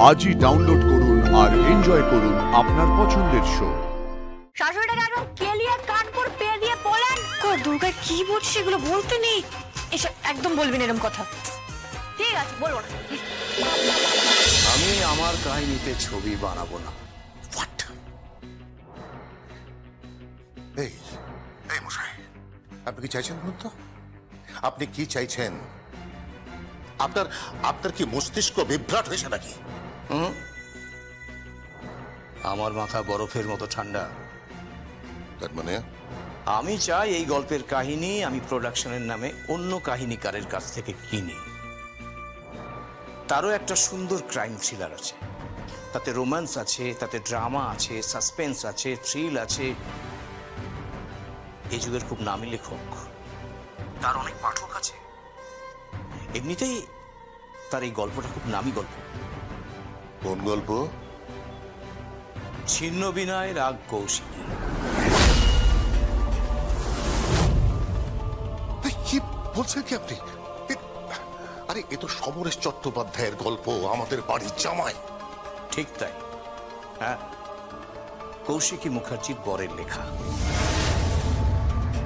আজই ডাউনলোড করুন আর এনজয় করুন আপনার পছন্দের শো। শাশুড়িটাকে একদম কেলিয়ে কানপুর পেয়ে দিয়ে বলেন দুর্গা কি বলছিস সেগুলো বলতে নেই, এসব একদম বলবি না এরকম কথা। ঠিক আছে, বলবো না। আমি আমার কাহিনীতে ছবি বানাবো না। এই এই মশাই, আপনি কি চাইছেন বলুন তো? আপনি কি চাইছেন? আপনার আপনার কি মস্তিষ্ক বিভ্রাট হয়েছে নাকি? আমার মাথা বরফের মতো ঠান্ডা। তার মানে আমি চাই এই গল্পের কাহিনী আমি প্রোডাকশনের নামে অন্য কাহিনীকারের কাছ থেকে কিনি। তারও একটা সুন্দর ক্রাইম থ্রিলার আছে, তাতে রোম্যান্স আছে, তাতে ড্রামা আছে, সাসপেন্স আছে, থ্রিল আছে। এই যুগের খুব নামী লেখক, তার অনেক পাঠক আছে। এমনিতেই তার এই গল্পটা খুব নামী গল্প। কোন গল্প? ছিন্ন বিনয় রাগ কৌশিকী। কি বলছেন কি আপনি? আরে এ তো সমরেশ চট্টোপাধ্যায়ের গল্প, আমাদের বাড়ির জামাই। ঠিক তাই, হ্যাঁ, কৌশিকী মুখার্জির বরের লেখা।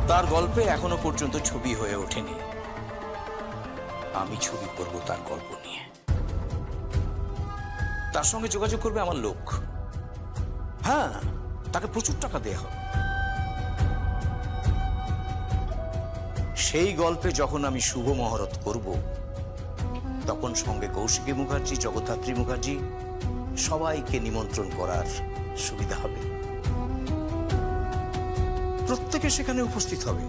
তার গল্পে এখনো পর্যন্ত ছবি হয়ে ওঠেনি। আমি ছবি করব তার গল্প নিয়ে। তার সঙ্গে যোগাযোগ করবে আমার লোক। হ্যাঁ, তাকে প্রচুর টাকা দেয়া হবে। সেই গল্পে যখন আমি শুভ মহরত করব, তখন সঙ্গে কৌশিকী মুখার্জি, জগদ্ধাত্রী মুখার্জি সবাইকে নিমন্ত্রণ করার সুবিধা হবে। প্রত্যেকে সেখানে উপস্থিত হবে।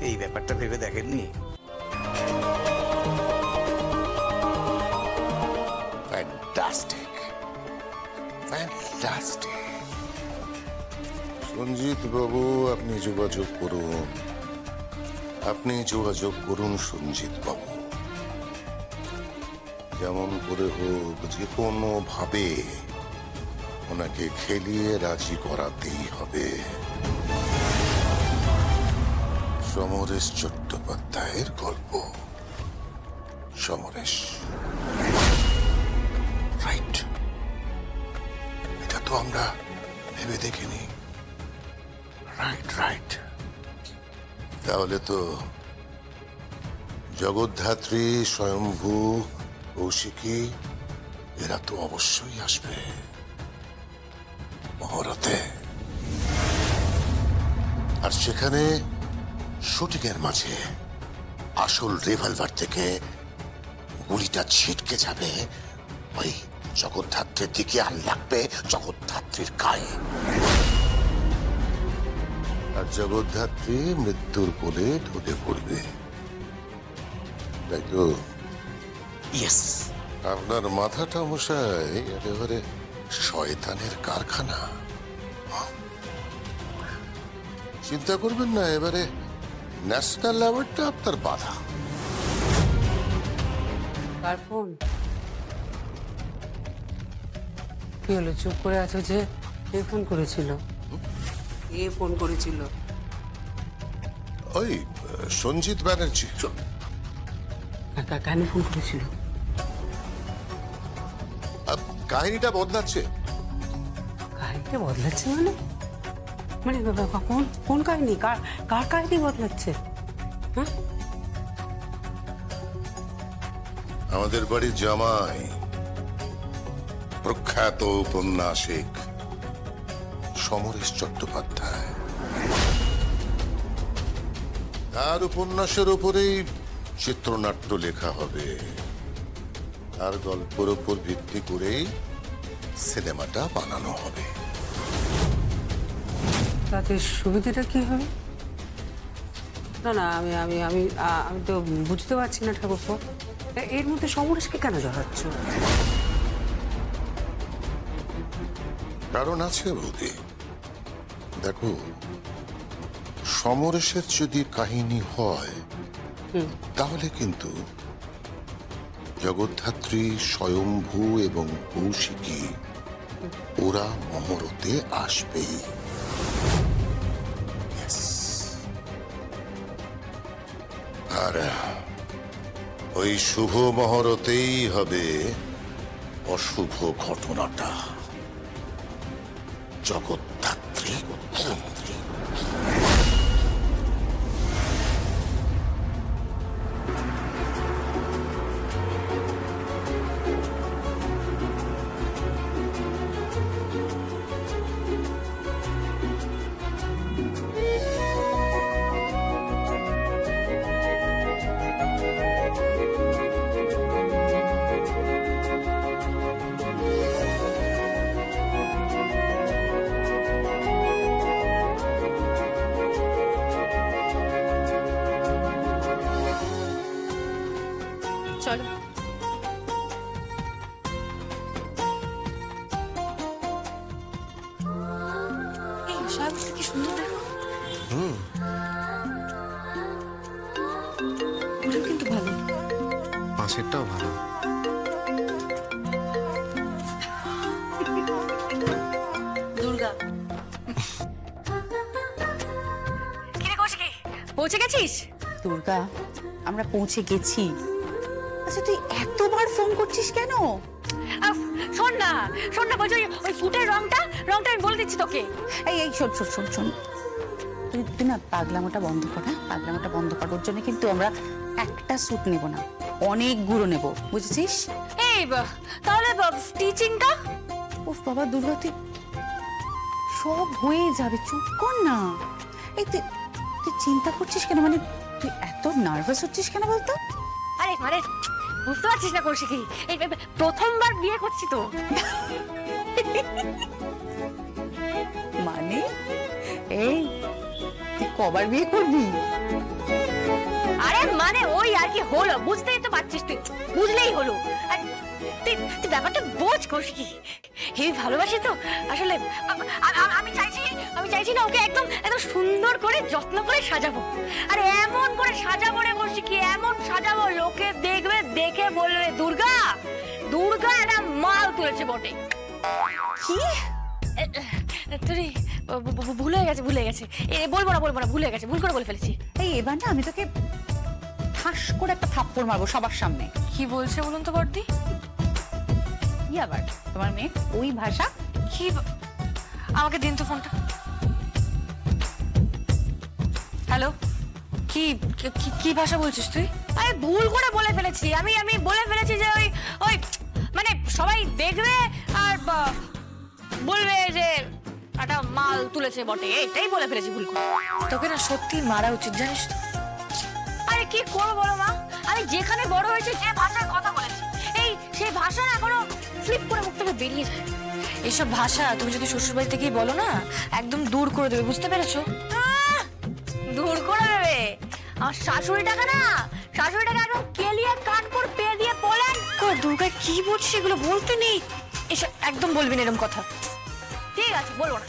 এই ব্যাপারটা ভেবে দেখেননি? Fantastic, fantastic. সঞ্জিত বাবু, আপনি যোগাযোগ করুন, আপনি যোগাযোগ করুন সঞ্জিত বাবু। যেমন করে হোক, যে কোনো ভাবে ওনাকে খেলিয়ে রাজি করাতেই হবে। সমরেশ চট্টোপাধ্যায়ের গল্প, সমরেশ, রাইট? এটা তো আমরা ভেবে দেখিনি। Right right. তাহলে তো জগদ্ধাত্রী, স্বয়ম্ভু, কৌশিকী এরা তো অবশ্যই আসবে মহরতে। আর সেখানে শুটিং এর মাঝে আসল রিভলভার থেকে গুলিটা ছিটকে যাবে ওই জগদ্ধাত্রীর দিকে, আর লাগবে জগদ্ধাত্রীর গায়ে। আর জগদ্ধাত্রী মৃত্যুর কোলে ঢলে পড়বে, তাই তো? ইয়েস। আপনার মাথাটা মশাই একেবারে শয়তানের কারখানা। চিন্তা করবেন না, এবারে ন্যাশনাল অ্যাওয়ার্ডটা আপনার বাধা। কার ফোন? কি হলো, চুপ করে আছো যে? কে ফোন করেছিল? কে ফোন করেছিল? ওই সঞ্জিত ব্যানার্জি। কেন ফোন করেছিল? কাহিনীটা বদলাচ্ছে। কাহিনীটা বদলাচ্ছে মানে? মানে কোন কোন কাহিনী? কার কাহিনী বদলাচ্ছে? হ্যাঁ, আমাদের বাড়ির জামাই, প্রখ্যাত উপন্যাসিক সমরেশ চট্টোপাধ্যায়, তার উপন্যাসের উপরেই চিত্রনাট্য লেখা হবে। আর গল্পের উপর ভিত্তি করেই সিনেমাটা বানানো হবে। তাতে সুবিধাটা কি হবে? না না, আমি আমি আমি আমি তো বুঝতে পারছি না ঠাকুরপো, এর মধ্যে সমরেশকে কেন জড়াচ্ছ? কারণ আছে বৌদি। দেখো, সমরেশের যদি কাহিনী হয় তাহলে কিন্তু জগদ্ধাত্রী, স্বয়ম্ভু এবং কৌশিকী ওরা মহরতে আসবেই। আর ওই শুভ মহরতেই হবে অশুভ ঘটনাটা জগদ্ধাত্রী চলো। এই সাবিত্রী কি সুন্দর দেখো। ওটা কিন্তু ভালো। পাশেরটাও ভালো। দুর্গা কিরে কৌশিকী, পৌঁছে গেছিস? দুর্গা, আমরা পৌঁছে গেছি। আচ্ছা তুই এতবার ফোন করছিস কেন? শোন না বলছি ওই ফুটের রংটা আমি বলে দিচ্ছি তোকে। এই এই শোন শোন শোন শোন, তুই না পাগলামোটা বন্ধ কর। হ্যাঁ, পাগলামোটা বন্ধ কর। ওর জন্য কিন্তু আমরা একটা স্যুট নেব না, অনেকগুলো নেব, বুঝেছিস? এই তাহলে স্টিচিংটা? উফ বাবা দুর্গা, তুই সব হয়ে যাবে, চুপ কর না। এই তুই চিন্তা করছিস কেন? মানে তুই এত নার্ভাস হচ্ছিস কেন বলতো? আরে মানে বুঝতে পারছিস না কৌশিকী, এই প্রথমবার বিয়ে করছি তো। মানে এই তুই কবার বিয়ে করবি? আরে মানে ওই আর কি হলো, বুঝতেই তো পারছিস, তুই বুঝলেই হলো। আর তুই ব্যাপারটা বোঝ কৌশিকী, হেবি ভালোবাসি তো আসলে। আমি চাইছি না ওকে একদম সুন্দর করে যত্ন করে সাজাবো। আর এমন করে সাজাবো রে কৌশিকী, এমন সাজাবো লোকে দেখবে, দেখে বলবে দুর্গা একটা মাল তুলেছে বটে। কি তুই ভুলে গেছে বলবো না ভুলে গেছে, ভুল করে বলে ফেলেছি। এই এবার না আমি তোকে ঠাস করে একটা থাপ্পড় মারবো সবার সামনে। কি বলছে বলুন তো বড়দি? কি আবার তোমার মেয়ে ওই ভাষা? কি আমাকে দিন তো ফোনটা। হ্যালো, কি ভাষা বলছিস তুই? আরে ভুল করে বলে ফেলেছি, আমি বলে ফেলেছি যে ওই মানে সবাই দেখবে আর বলবে যে একটা মাল তুলেছে বটে, এটাই বলে ফেলেছি ভুল করে। তোকে না সত্যি মারা উচিত, জানিস তো। আরে কি করবো বলো মা, আমি যেখানে বড় হয়েছি যে ভাষায় কথা বলেছি, সেই ভাষা না এখনো স্লিপ করে মুখ থেকে বেরিয়ে যায়। এসব ভাষা তুমি যদি শ্বশুর বাড়িতে গিয়ে বলো না, একদম দূর করে দেবে, বুঝতে পেরেছো? দূর করে দেবে। আমার শাশুড়িটাকে একদম কেলিয়ে কানপুর পে দিয়ে বলেন দুর্গা কি বলছিস, এগুলো বলতে নেই, এসব একদম বলবি না এরকম কথা। ঠিক আছে, বলবো না।